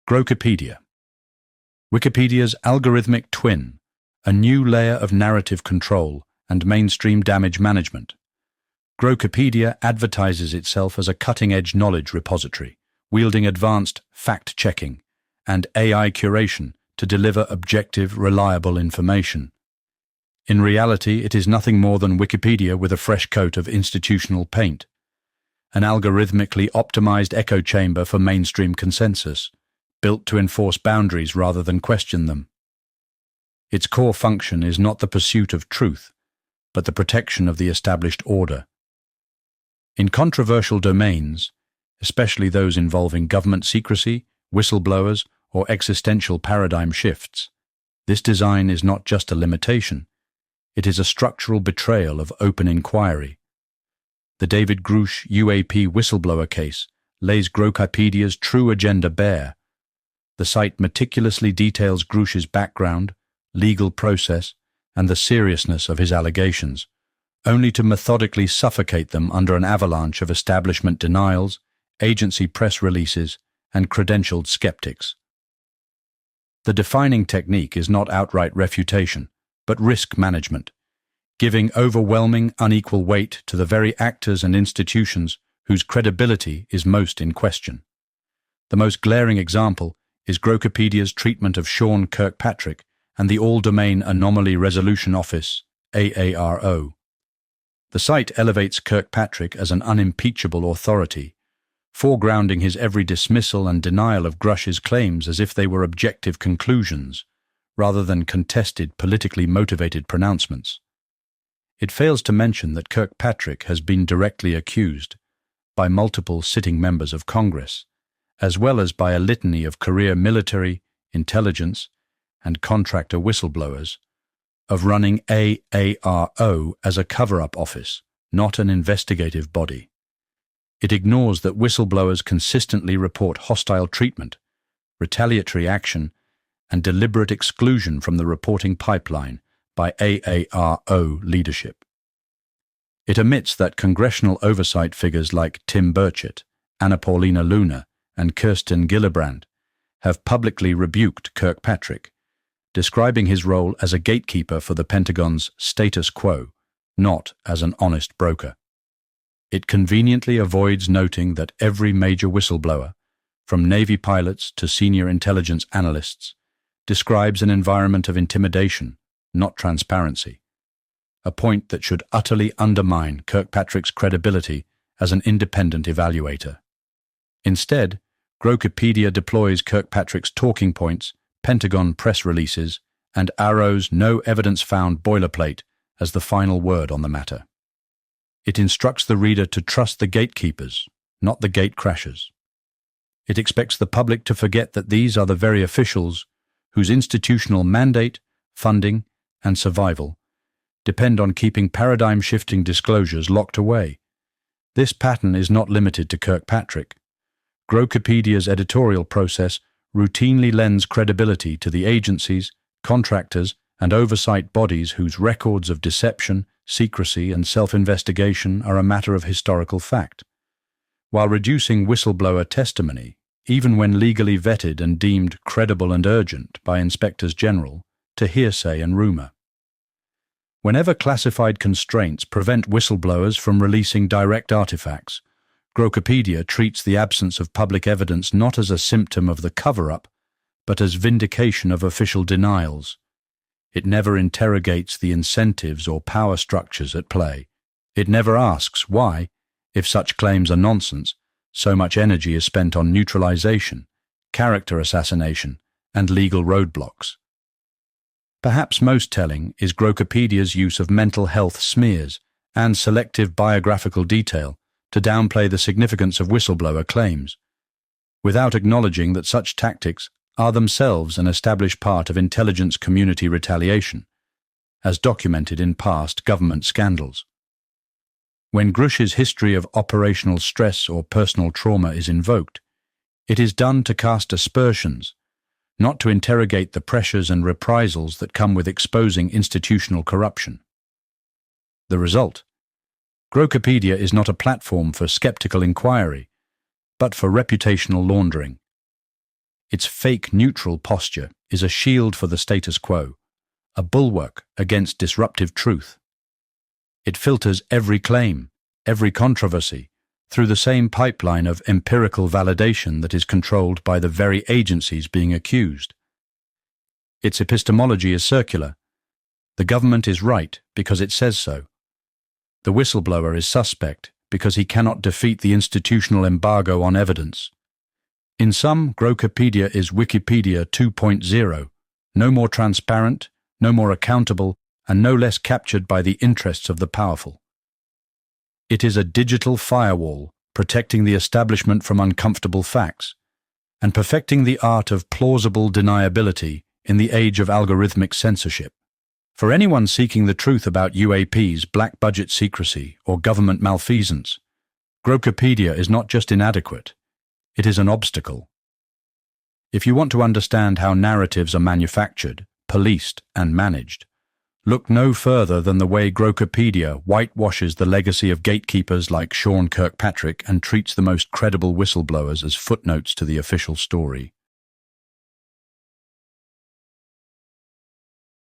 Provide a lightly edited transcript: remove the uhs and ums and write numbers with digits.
Grokipedia. Wikipedia's algorithmic twin, a new layer of narrative control and mainstream damage management. Grokipedia advertises itself as a cutting-edge knowledge repository, wielding advanced fact-checking and AI curation to deliver objective, reliable information. In reality, it is nothing more than Wikipedia with a fresh coat of institutional paint, an algorithmically optimized echo chamber for mainstream consensus, built to enforce boundaries rather than question them. Its core function is not the pursuit of truth, but the protection of the established order. In controversial domains, especially those involving government secrecy, whistleblowers, or existential paradigm shifts, this design is not just a limitation, it is a structural betrayal of open inquiry. The David Grusch UAP whistleblower case lays Grokipedia's true agenda bare. The site meticulously details Grusch's background, legal process, and the seriousness of his allegations, only to methodically suffocate them under an avalanche of establishment denials, agency press releases, and credentialed skeptics. The defining technique is not outright refutation, but risk management, giving overwhelming, unequal weight to the very actors and institutions whose credibility is most in question. The most glaring example is Grokipedia's treatment of Sean Kirkpatrick and the All-Domain Anomaly Resolution Office, AARO. The site elevates Kirkpatrick as an unimpeachable authority, foregrounding his every dismissal and denial of Grusch's claims as if they were objective conclusions, rather than contested, politically motivated pronouncements. It fails to mention that Kirkpatrick has been directly accused by multiple sitting members of Congress, as well as by a litany of career military, intelligence, and contractor whistleblowers, of running AARO as a cover-up office, not an investigative body. It ignores that whistleblowers consistently report hostile treatment, retaliatory action, and deliberate exclusion from the reporting pipeline by AARO leadership. It omits that congressional oversight figures like Tim Burchett, Anna Paulina Luna, and Kirsten Gillibrand have publicly rebuked Kirkpatrick, describing his role as a gatekeeper for the Pentagon's status quo, not as an honest broker. It conveniently avoids noting that every major whistleblower, from Navy pilots to senior intelligence analysts, describes an environment of intimidation, not transparency, a point that should utterly undermine Kirkpatrick's credibility as an independent evaluator. Instead, Grokipedia deploys Kirkpatrick's talking points, Pentagon press releases, and AARO's no evidence found boilerplate as the final word on the matter. It instructs the reader to trust the gatekeepers, not the gatecrashers. It expects the public to forget that these are the very officials whose institutional mandate, funding, and survival depend on keeping paradigm-shifting disclosures locked away. This pattern is not limited to Kirkpatrick. Grokipedia's editorial process routinely lends credibility to the agencies, contractors, and oversight bodies whose records of deception, secrecy, and self-investigation are a matter of historical fact, while reducing whistleblower testimony, even when legally vetted and deemed credible and urgent by inspectors general, to hearsay and rumor. Whenever classified constraints prevent whistleblowers from releasing direct artifacts, Grokipedia treats the absence of public evidence not as a symptom of the cover-up, but as vindication of official denials. It never interrogates the incentives or power structures at play. It never asks why, if such claims are nonsense, so much energy is spent on neutralization, character assassination, and legal roadblocks. Perhaps most telling is Grokipedia's use of mental health smears and selective biographical detail to downplay the significance of whistleblower claims, without acknowledging that such tactics are themselves an established part of intelligence community retaliation, as documented in past government scandals. When Grusch's history of operational stress or personal trauma is invoked, it is done to cast aspersions, not to interrogate the pressures and reprisals that come with exposing institutional corruption. The result: Grokipedia is not a platform for skeptical inquiry, but for reputational laundering. Its fake neutral posture is a shield for the status quo, a bulwark against disruptive truth. It filters every claim, every controversy, through the same pipeline of empirical validation that is controlled by the very agencies being accused. Its epistemology is circular. The government is right because it says so. The whistleblower is suspect because he cannot defeat the institutional embargo on evidence. In sum, Grokipedia is Wikipedia 2.0, no more transparent, no more accountable, and no less captured by the interests of the powerful. It is a digital firewall protecting the establishment from uncomfortable facts, and perfecting the art of plausible deniability in the age of algorithmic censorship. For anyone seeking the truth about UAPs, black budget secrecy, or government malfeasance, Grokipedia is not just inadequate, it is an obstacle. If you want to understand how narratives are manufactured, policed, and managed, look no further than the way Grokipedia whitewashes the legacy of gatekeepers like Sean Kirkpatrick and treats the most credible whistleblowers as footnotes to the official story.